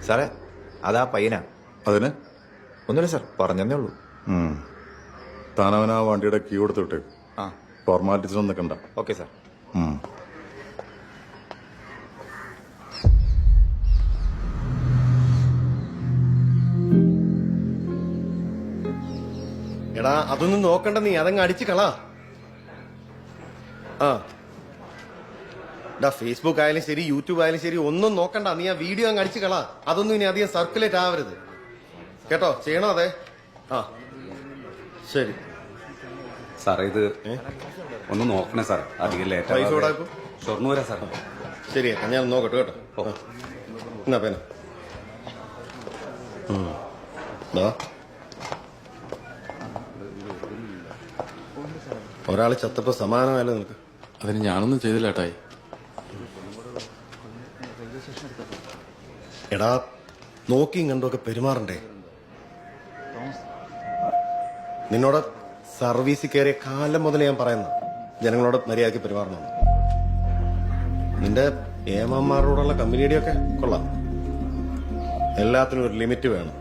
സാറേ അതാ പയ്യനാ. അതിന് ഒന്നുമില്ല സാർ, പറഞ്ഞതേ ഉള്ളൂ. താനവനാ വണ്ടിയുടെ കീ കൊടുത്തിട്ട് ആ ഫോർമാലിറ്റീസ് ഒന്നും നിൽക്കണ്ട. Okay sir. എടാ അതൊന്നും നോക്കണ്ട, നീ അതങ്ങ് അടിച്ചു കളാ. ആ ഫേസ്ബുക്ക് ആയാലും ശരി യൂട്യൂബ് ആയാലും ശരി ഒന്നും നോക്കണ്ട, നീ ആ വീഡിയോ അങ്ങ് അടിച്ചു കളാ. അതൊന്നും ഇനി അധികം സർക്കുലേറ്റ് ആവരുത് കേട്ടോ. ചെയ്യണോ? അതെ. ആ ശരി സാറേ, ഇത് ഒന്ന് നോക്കണേ സാർ, അധികം പൈസ ലേറ്റ് കൂടാക്കും. ഷൊർണൂരാ സാർ. ശരിയാ, ഞാൻ നോക്കട്ടെ കേട്ടോ. എന്നാ പേന ഒരാള് ചത്തപ്പോ സമാനമായല്ലോ നിനക്ക്. അതിന് ഞാനൊന്നും ചെയ്തില്ല ഏട്ടായി. എടാ നോക്കിയും കണ്ടൊക്കെ പെരുമാറണ്ടേ? നിന്നോട് സർവീസിൽ കയറിയ കാലം മുതൽ ഞാൻ പറയുന്നു, ജനങ്ങളോട് മര്യാദയ്ക്ക് പെരുമാറണമെന്ന്. നിന്റെ ഏമാന്മാരോടുള്ള കമ്പനിയുടെയൊക്കെ കൊള്ളാം, എല്ലാത്തിനും ഒരു ലിമിറ്റ് വേണം.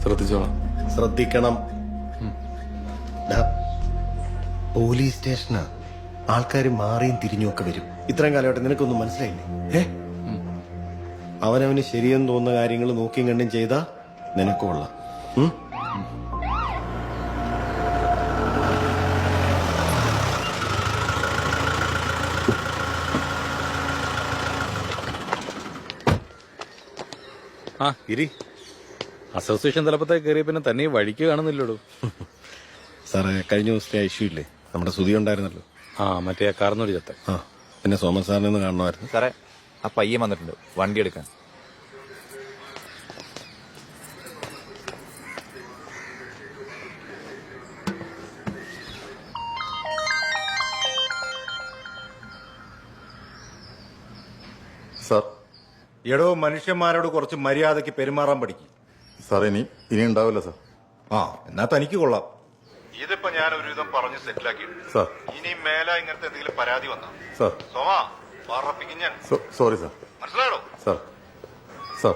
ശ്രദ്ധിച്ചോളാം. ശ്രദ്ധിക്കണം. പോലീസ് സ്റ്റേഷനാ, ആൾക്കാർ മാറിയും തിരിഞ്ഞുമൊക്കെ വരും. ഇത്രയും കാലമായിട്ട് നിനക്കൊന്നും മനസ്സിലായില്ലേ? അവനവന് ശരിയെന്ന് തോന്നുന്ന കാര്യങ്ങൾ നോക്കിയും കണ്ടും ചെയ്താ നിനക്ക് കൊള്ളാം. ആ ഗിരി, അസോസിയേഷൻ തലപ്പത്തേക്ക് കയറിയ പിന്നെ തന്നെ വഴിക്ക് കാണുന്നില്ലടോ. സാറേ, കഴിഞ്ഞ ദിവസത്തെ ഇഷ്യൂ ഇല്ലേ, നമ്മുടെ സുധി ഉണ്ടായിരുന്നല്ലോ. ആ മറ്റേ കാർന്നൂരി ചത്ത. ആ പിന്നെ സോമൻ സാറിനെ ഒന്ന് കാണണമായിരുന്നു. സാറേ ആ പയ്യൻ വന്നിട്ടുണ്ട് വണ്ടി എടുക്കാൻ. സാർ, എടോ, മനുഷ്യന്മാരോട് കുറച്ച് മര്യാദയ്ക്ക് പെരുമാറാൻ പഠിക്കും. സാർ ഇനി ഉണ്ടാവില്ല സാർ. ആ എന്നാ തനിക്ക് കൊള്ളാം. ഇതിപ്പോ ഞാൻ ഒരുവിധം പറഞ്ഞ് സെറ്റിലാക്കി. സാർ ഇനി മേല ഇങ്ങനത്തെ എന്തെങ്കിലും പരാതി വന്നാ സാർ സോമാ പറപ്പിക്കും ഞാൻ. Sorry sir. മനസ്സിലായോ? സാർ സാർ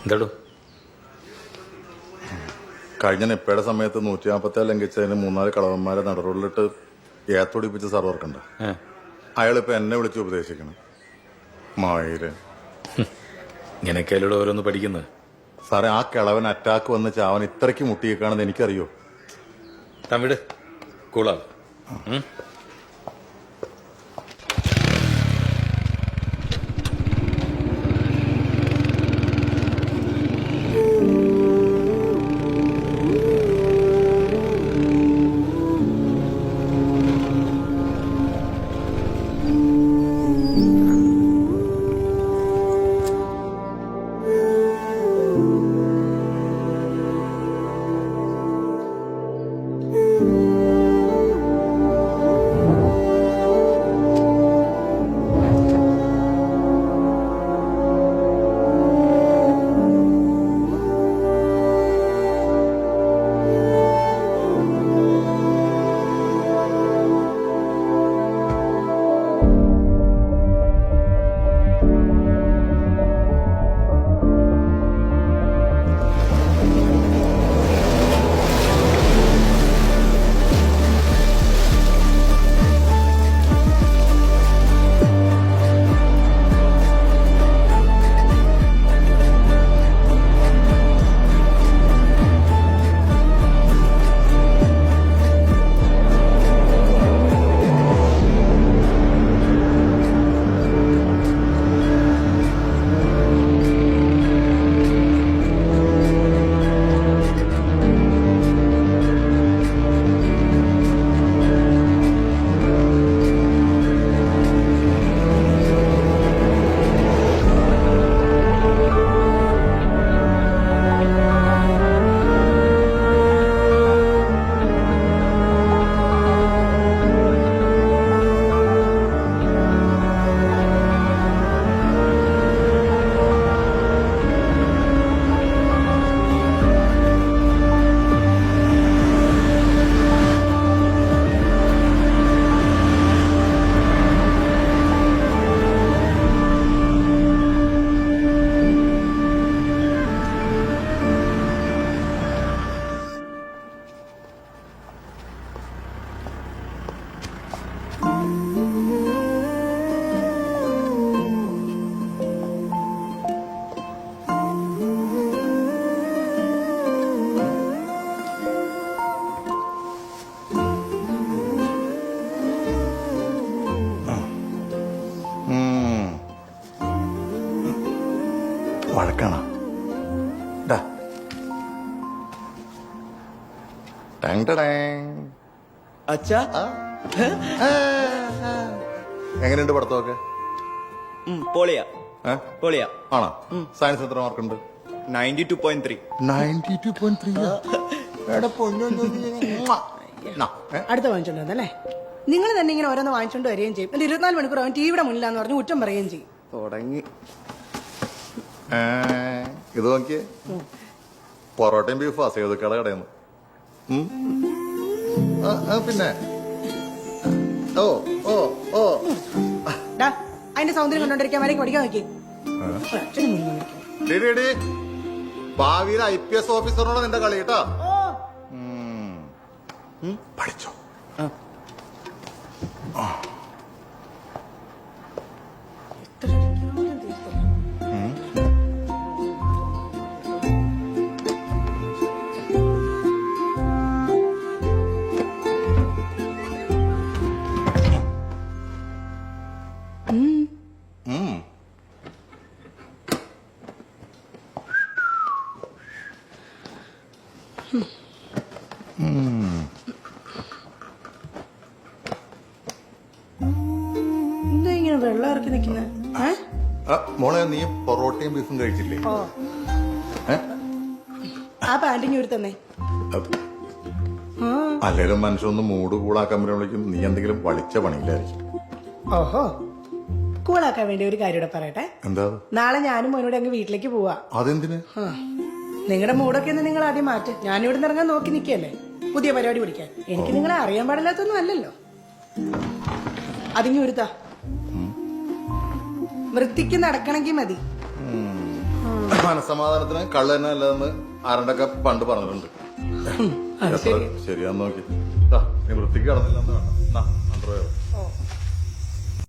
എന്താടോ? കഴിഞ്ഞ നിപ്പയുടെ സമയത്ത് 147 ലംഘിച്ചതിന് 3-4 കളവന്മാരെ നടറോഡിലിട്ട് ഏത്തൊടിപ്പിച്ച സാർ ഓർക്കണ്ട. അയാളിപ്പോ എന്നെ വിളിച്ച് ഉപദേശിക്കണം. മായിര് ഇങ്ങനെയൊക്കെയല്ലോ ഓരോന്ന് പഠിക്കുന്നത്. സാറേ, ആ കിളവൻ അറ്റാക്ക് വന്ന് ചാവൻ ഇത്രയ്ക്ക് മുട്ടിയേക്കാണെന്ന് എനിക്കറിയോ. തമിഴ് കൂളാ. വഴക്കാണോ? ഡാ. ടാങ് ടടാങ്. അച്ഛാ എങ്ങനെയുണ്ട് പഠിത്തമൊക്കെ? പൊളിയാ ഏ? പൊളിയാ. ആണോ? സയൻസ് എത്ര മാർക്കുണ്ട്? 92.3. 92.3. അടുത്ത വാങ്ങിച്ചോണ്ടല്ലേ? നിങ്ങൾ തന്നെ ഇങ്ങനെ ഓരോന്ന് വാങ്ങിച്ചോണ്ട് വരികയും ചെയ്യും. എന്നിട്ട് 24 മണിക്കൂർ അവൻ ടിവിയുടെ മുന്നിലാന്ന് പറഞ്ഞ് കുറ്റം പറയുകയും ചെയ്യും. തുടങ്ങി. ഇത് നോക്കിയേ, പൊറോട്ടയും ബീഫാ സേതുക്കട കടയെന്ന്. പിന്നെ ഓ ഓ ഓ ഡാ, അതിന്റെ സൗന്ദര്യം കണ്ടോണ്ടിരിക്കാൻ വരെ പഠിക്കാൻ നോക്കി. ഭാവിയിൽ IPS ഓഫീസറിനോട് നിന്റെ കളി കേട്ടോ. പഠിച്ചോ. എന്താ ഇങ്ങനെ വെള്ളം ഇറക്കി നിൽക്കുന്നത്? മോളെ, നീ പൊറോട്ടയും ബീഫും കഴിച്ചില്ലേ? ആ പാന്റിങ് ഒരു തന്നെ. അല്ലേലും മനുഷ്യനൊന്ന് മൂഡ് കൂളാക്കാൻ പറ്റുമ്പോഴേക്കും നീ എന്തെങ്കിലും വളിച്ച പണിയില്ലായിരിക്കും. ഓഹോ, കൂളാക്കാൻ വേണ്ടി ഒരു കാര്യം ഇവിടെ പറയട്ടെ. എന്താ? നാളെ ഞാനും മോനോട് അങ്ങ് വീട്ടിലേക്ക് പോവാ. അതെന്തിന്? നിങ്ങളുടെ മൂടൊക്കെ ഒന്ന് നിങ്ങൾ ആദ്യം മാറ്റ്. ഞാനിവിടെ നിന്ന് ഇറങ്ങാൻ നോക്കി നിൽക്കല്ലേ പുതിയ പരിപാടി പിടിക്കാൻ. എനിക്ക് നിങ്ങളെ അറിയാൻ പാടില്ലാത്തൊന്നും അല്ലല്ലോ. അതിങ്ങി ഒരുത്താ, വൃത്തിക്ക് നടക്കണമെങ്കിൽ മതി. മനസമാധാനത്തിന് കള്ളു തന്നെ അല്ലതെന്ന് ആരണ്ടൊക്കെ പണ്ട് പറഞ്ഞിട്ടുണ്ട്. അത് ശരി. ശരിയാന്ന് നോക്കി. നീ വൃത്തിക്ക് കടന്നില്ലെന്ന് വേണ്ട.